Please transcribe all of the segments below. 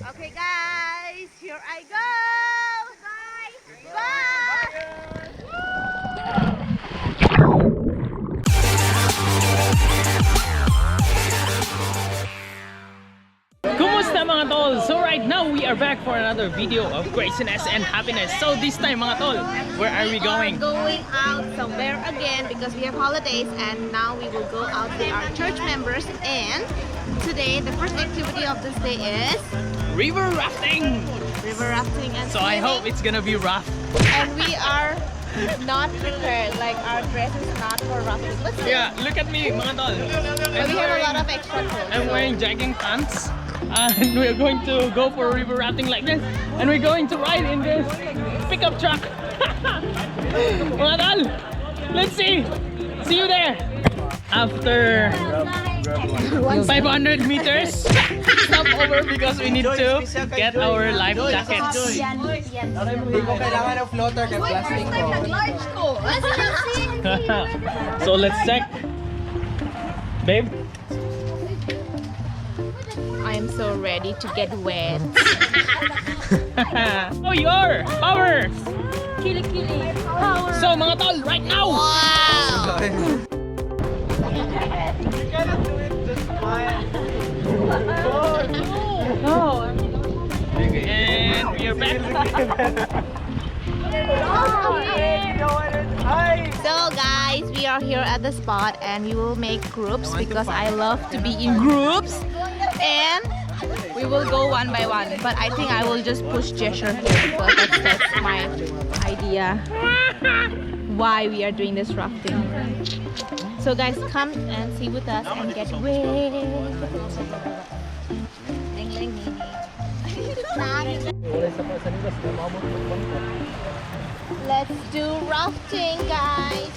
Okay guys, here I go! Bye! Bye! Kumusta mga tol? So right now we are back for another video of craziness and happiness. So this time mga tol, where are we going? We are going out somewhere again because we have holidays and now we will go out with our church members, and today the first activity of this day is River rafting! river rafting and So I swimming. hope it's gonna be rough. And we are not prepared, like our dress is not for rafting. But still, Yeah, look at me mga tol. but we have a lot of extra clothes. I'm so- wearing jogging pants. And we're going to go for river rafting like this. And we're going to ride in this pickup truck. Mga tol, let's see. See you there. After 500 meters, stop over because we need to get our life jackets. Hindi ko kailangan ng floater kay plastic ko. So let's check. Babe? I am so ready to get wet. Oh, you are! Power! Kili kili. Power. So mga tol, right now! Wow. You cannot do it just fine. No! And we are back. So guys, we are here at the spot and we will make groups because I love to be in groups, and we will go one by one, but I think I will just push Jesher here because that's my idea why we are doing this rafting. So guys, come and see with us and get wet. Let's do rafting, guys.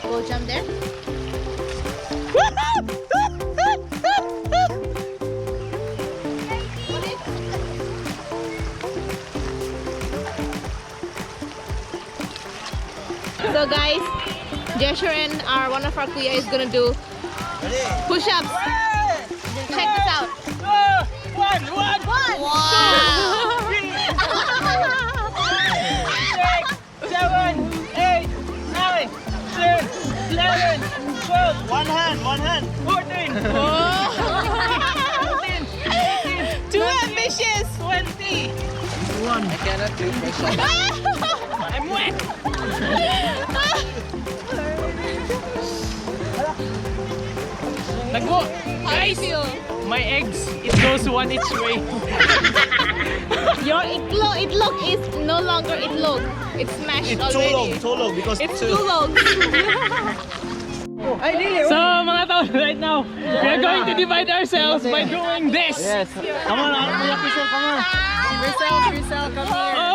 We'll jump there. So guys, Jesher and one of our kuya is gonna do push-ups. Check this out. One! Wow! 7, 8, 9, 10, 11, 12, One hand. 14, 15, Too ambitious. 20. I cannot do push-up. I'm wet. Nagbo. Guys, my eggs, it goes one each way. Your itlog is no longer itlog. It's smashed already. Too long because It's too long. So mga tol, right now, we are going to divide ourselves by doing this. Yes. Come on, Rizal, come on. Rizal, come here. Oh,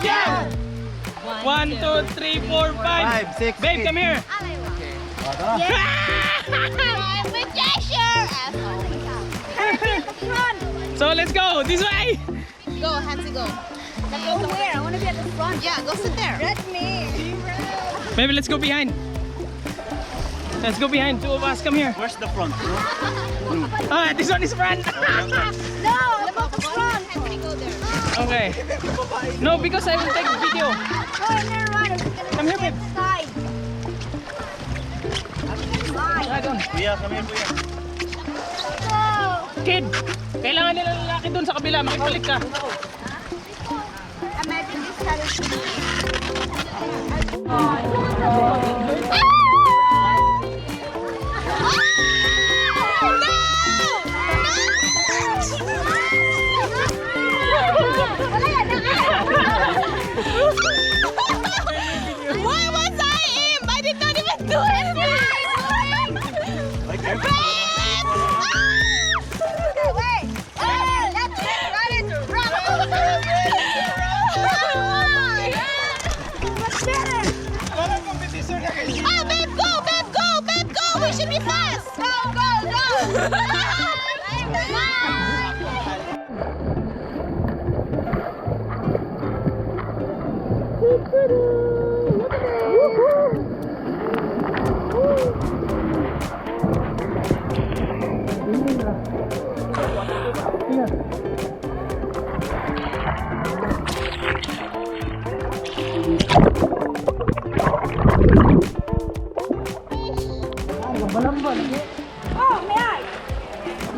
yeah. 1, 2, 3, 4, 5. 5, 6, Babe, come here. I'm with Jesher. So let's go this way. Go, Hansi, go. Go where? I want to be at the front. Yeah, go sit there. Let me. Maybe let's go behind. Let's go behind. Two of us. Come here. Where's the front? Ah, this one is front. No, about the front. Hansi, go there. Okay. No, because I will take video. Go in there, right? Come here, babe. Side. Dragon. Kuya, come here, kuya. Kid, kailangan nila lalaki dun sa kabila. Makibalik ka. Imagine this kind Why was I in? I did not even do anything. Wait. Let's run it. Run. What's better? Ah, babe, go. We should be fast. Go.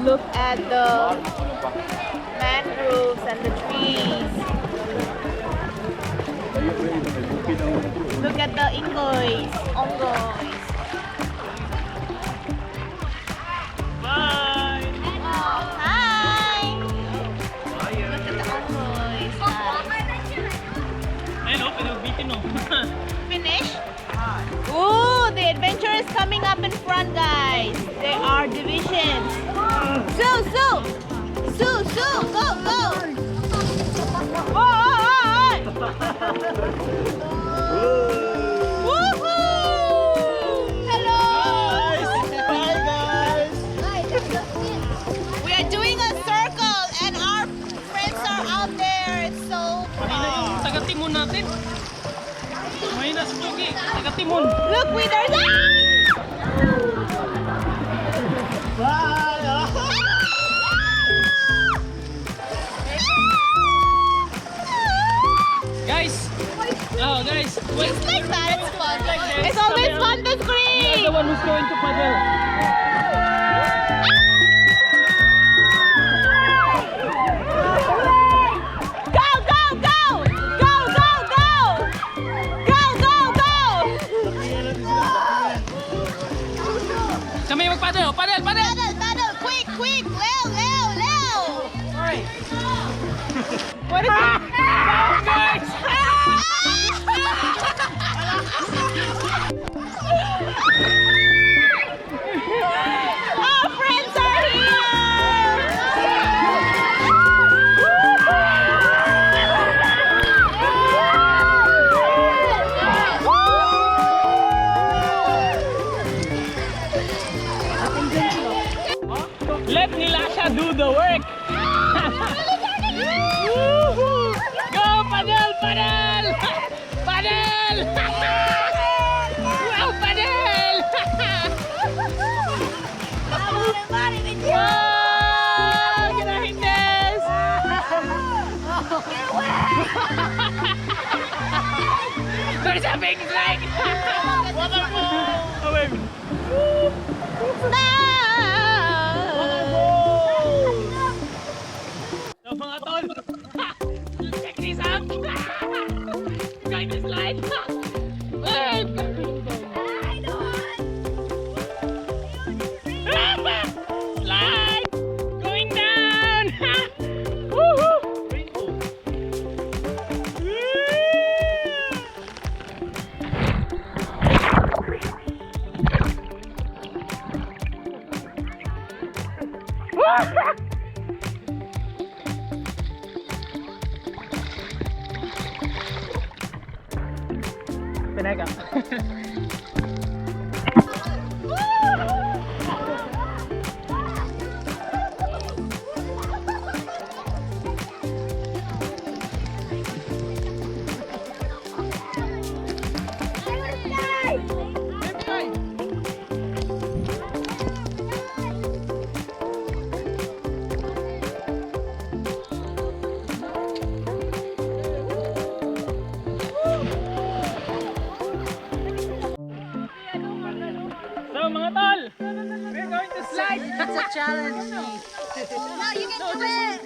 Look at the mangroves and the trees. Look at the ingoys, ongoys. Bye! Oh, hi! Look at the ongoys. Ayun, pinagbitin o. Finish? Ooh, the adventure is coming up in front, guys. There are divisions. Sue, go, go! Oh! Woohoo! Hello! Hi guys! We are doing a circle and our friends are out there. It's so Mahina yung taga-timon natin. Mahina si Pogi, taga-timon. Look, there's Guys! Oh, guys! Wait. It's like that. It's fun. this. It's always fun to You're scream. the one who's going to paddle. Go, go, go! Go, go, go! Go, go, go! Kami mag-paddle! Paddle! Paddle! Paddle, quick, quick! Leo! What is it? Guys! Our friends are Let Nilasha do the work! Go! Paddle! Paddle! Paddle! Wow! Paddle! Wow! Ganahin this! There's a big snake! Oh, wait. So mga tol, check this out! Try this slide! Wait! Slide! Going down! Woohoo! Pinaka. So mga tol, we're going to slide. It's a challenge. No, you can do it.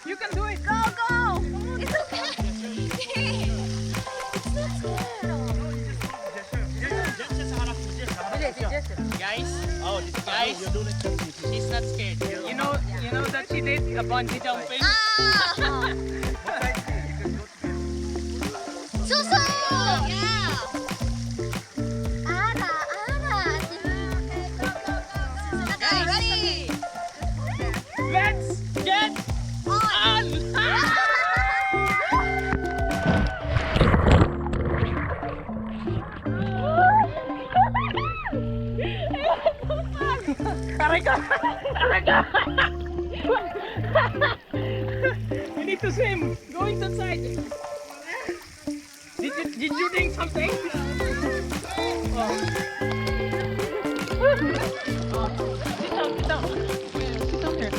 You can do it. Go, go. It's okay. Guys, she's not scared. You know that she did a bungee jumping. Ah! Susu! Yeah. Ana. Okay, ready? Let's get on! Aray ka! You need to swim. Go inside. Did you drink something? Oh. Sit down, sit down. Sit down here.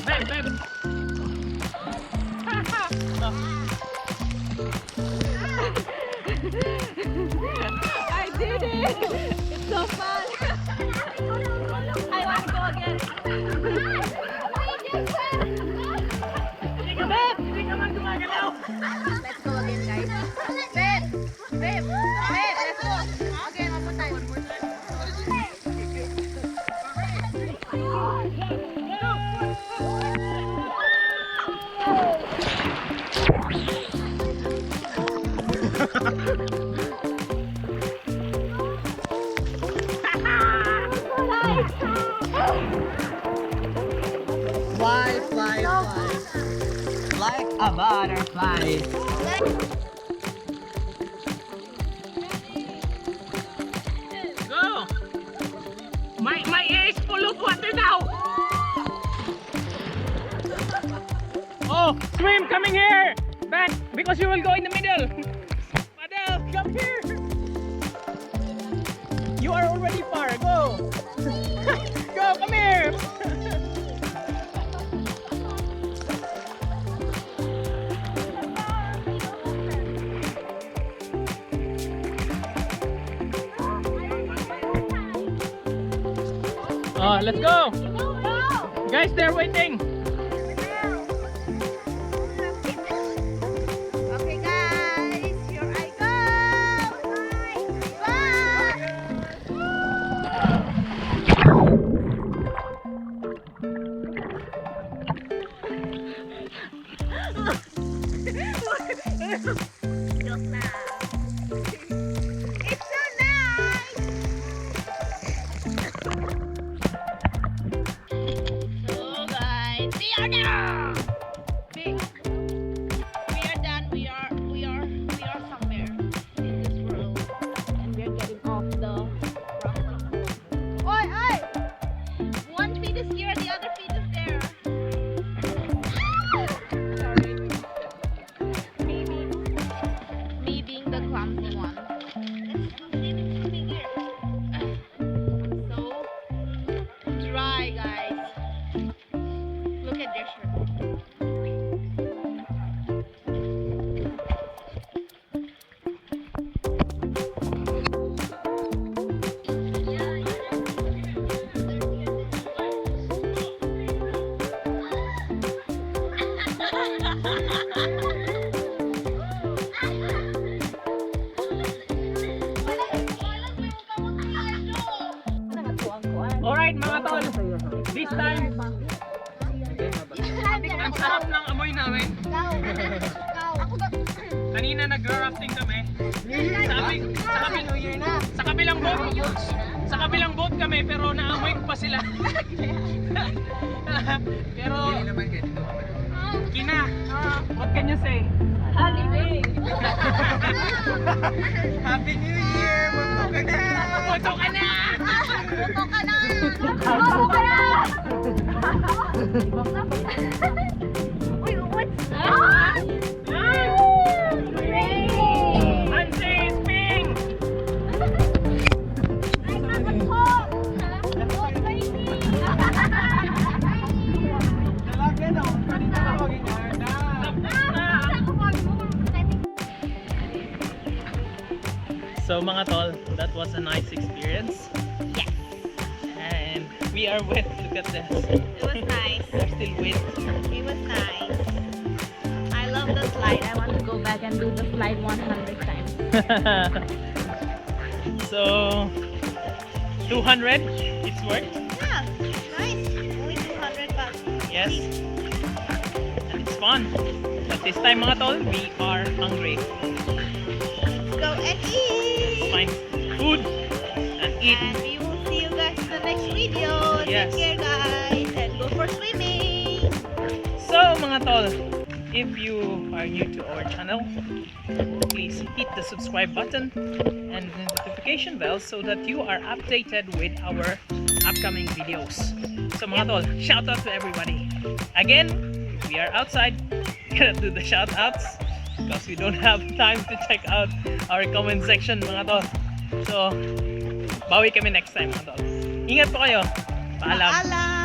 Babe, babe. I did it! It's so fun! I want to go again. Babe! Hindi ka man gumagalaw. Let's go again, guys. Babe! Babe! Babe! Let's go! Again, one more time. Fly, fly, fly. Like a butterfly. Go! My ear is full of water now! Oh, swim coming here! Back, because you will go in the middle! Paddle, come here! You are already far, go! Go, come here! Oh, let's go! Guys, they're waiting! Okay, guys. Here I go. Bye. It's so nice. So guys, we are done. We are done. We are somewhere in this world, and we are getting off the rafting. Oi, oi! One feet is here, the other feet is there. Sorry. Me being the clumsy one. Let's do swimming here. I'm so dry, guys. Look at Jesher. Alright mga tol, this time, ang sarap ng amoy namin. Kanina nag-rafting kami. Sa kabilang boat kami, pero naamoy ko pa sila. Pero, Kina, what can you say? Holiday. Happy New Year! Buto ka na! Buto ka na! Buto ka na! Uy, what's that? Anse is pink! I'm not at home! Don't wake me! Talaga no, kanina pa mag-inarda. So mga tol, that was a nice experience. Yes. And we are wet, look at this. It was nice. We're still wet. It was nice. I love the slide. I want to go back and do the slide 100 times. So 200, it's worth. Yeah, nice. Only 200 bucks. Yes. And it's fun. But this time mga tol, we are hungry. Let's go and eat. Find food and eat. And we will see you guys in the next video. Yes. Take care, guys, and go for swimming. So mga tol, if you are new to our channel, please hit the subscribe button and the notification bell so that you are updated with our upcoming videos. So mga tol, shout out to everybody. Again, we are outside. cannot do the shoutouts because we don't have time to check out our comment section mga tol. So, bawi kami next time mga tol. Ingat po kayo. Paalam. Paalam.